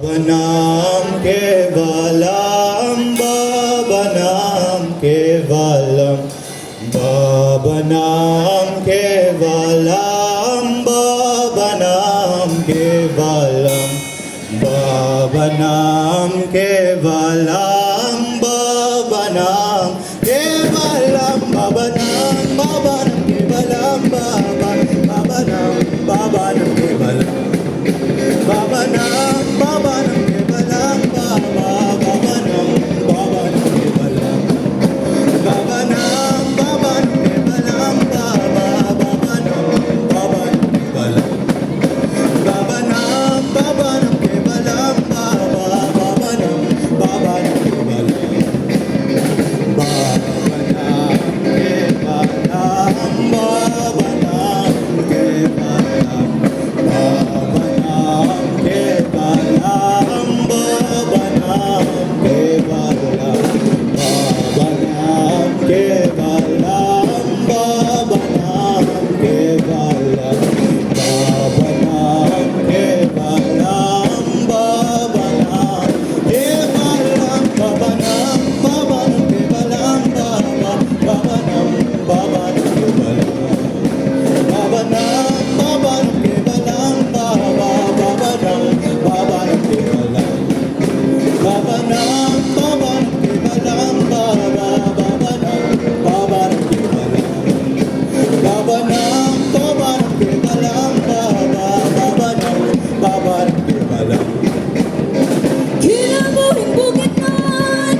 Babanam kevalam, babanam kevalam, babanam kevalam, babanam kevalam, babanam kevalam, babanam kevalam, babanam, babanam kevalam, babanam, babanam kevalam. Babanam, babanam kevalam, babanam, babanam kevalam. Babanam, babanam kevalam, babanam, babanam kevalam. Babanam, babanam kevalam, babanam, babanam kevalam. Babanam kevalam, babanam kevalam. Babanam kevalam, babanam kevalam, babanam kevalam, babanam kevalam, babanam kevalam, babanam kevalam, babanam, babanam kevalam, babanam, babanam kevalam. Babanam, babanam kevalam, babanam, babanam kevalam. Babanam, babanam kevalam, babanam, babanam kevalam. Babanam, babanam kevalam, babanam, babanam kevalam. Kinabuhing bukidnon,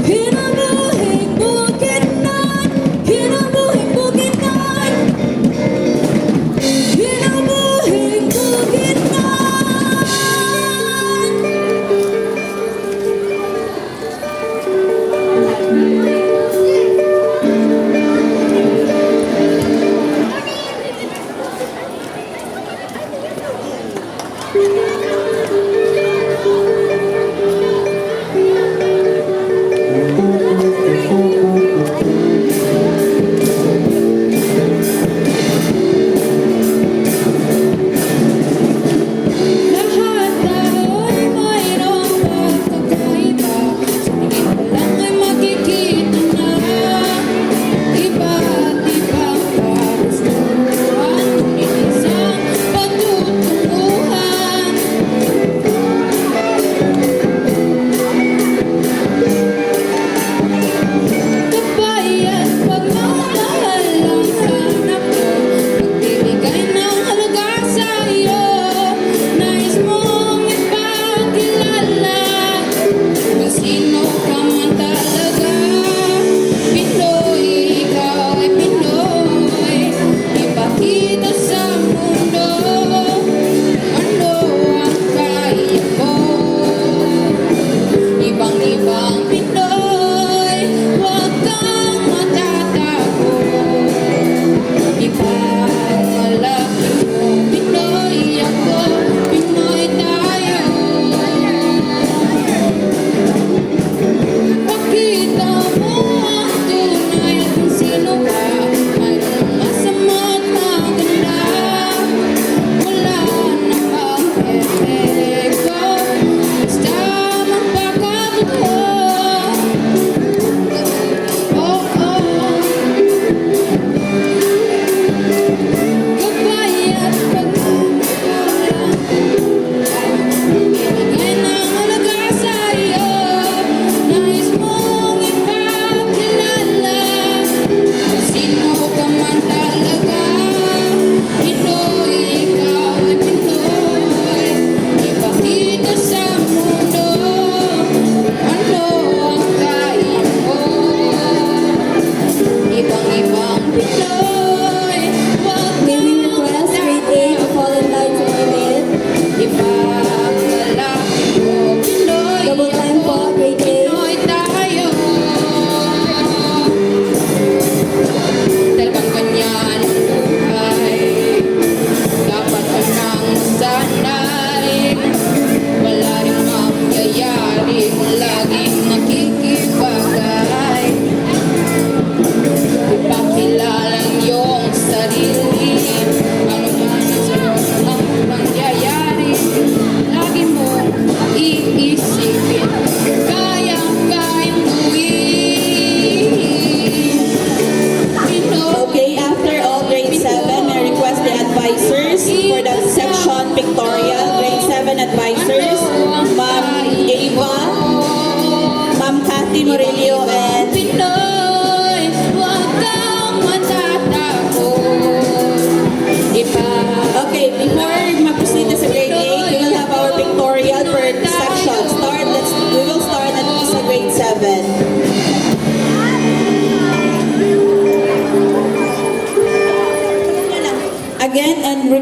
kinabuhing bukidnon, kinabuhing bukidnon, kinabuhing bukidnon. Lahat tao'y mayroong pagkakaiba, sa tingin mo lang ay makikita na iba't ibang kagustuhan, ngunit isang pagtutulungan.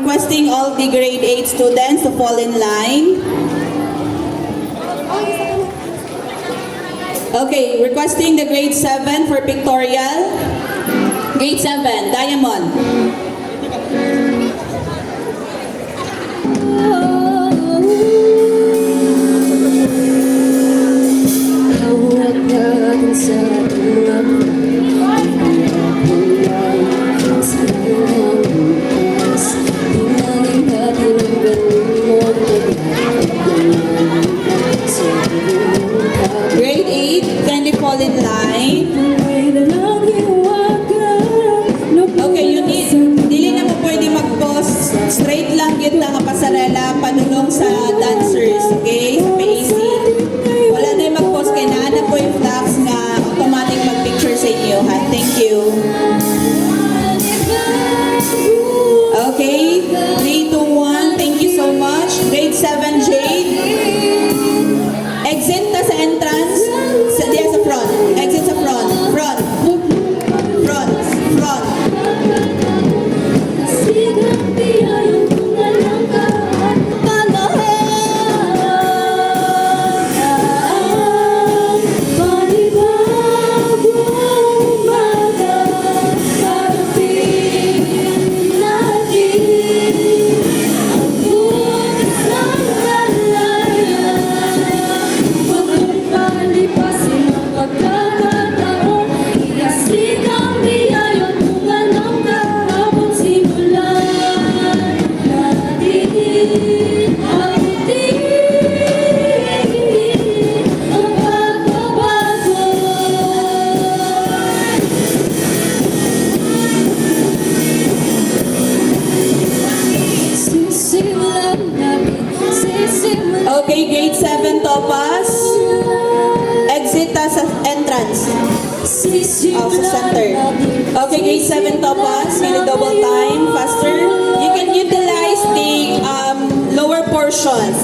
requesting all the grade 8 students to fall in line. Okay, requesting the grade 7 for pictorial. Grade 7, Diamond. Hawak natin sa tulad sa iyong bukas. Tingnan natin ang galungan sa iyong Grade 8, kindly fall in line. Okay, you need, dili na mo pwede mag-post. Straight lang yun lang ang pasarela, panulong sa dancers, okay? Sa PAC. Wala na yung mag-post kay naana po yung flags nga automatic mag-picture sa inyo, ha? Thank you. Okay, 3, 2, 1, thank you so much. Grade 7, Jade. Exit ta sa entrance. Diyan sa front. Exit sa front. Front. Front. Front. Okay, grade 7, Topaz. Exit ta sa entrance. Oh, sa center. Okay, grade 7, Topaz. Can you double time? Faster. You can utilize the lower portion.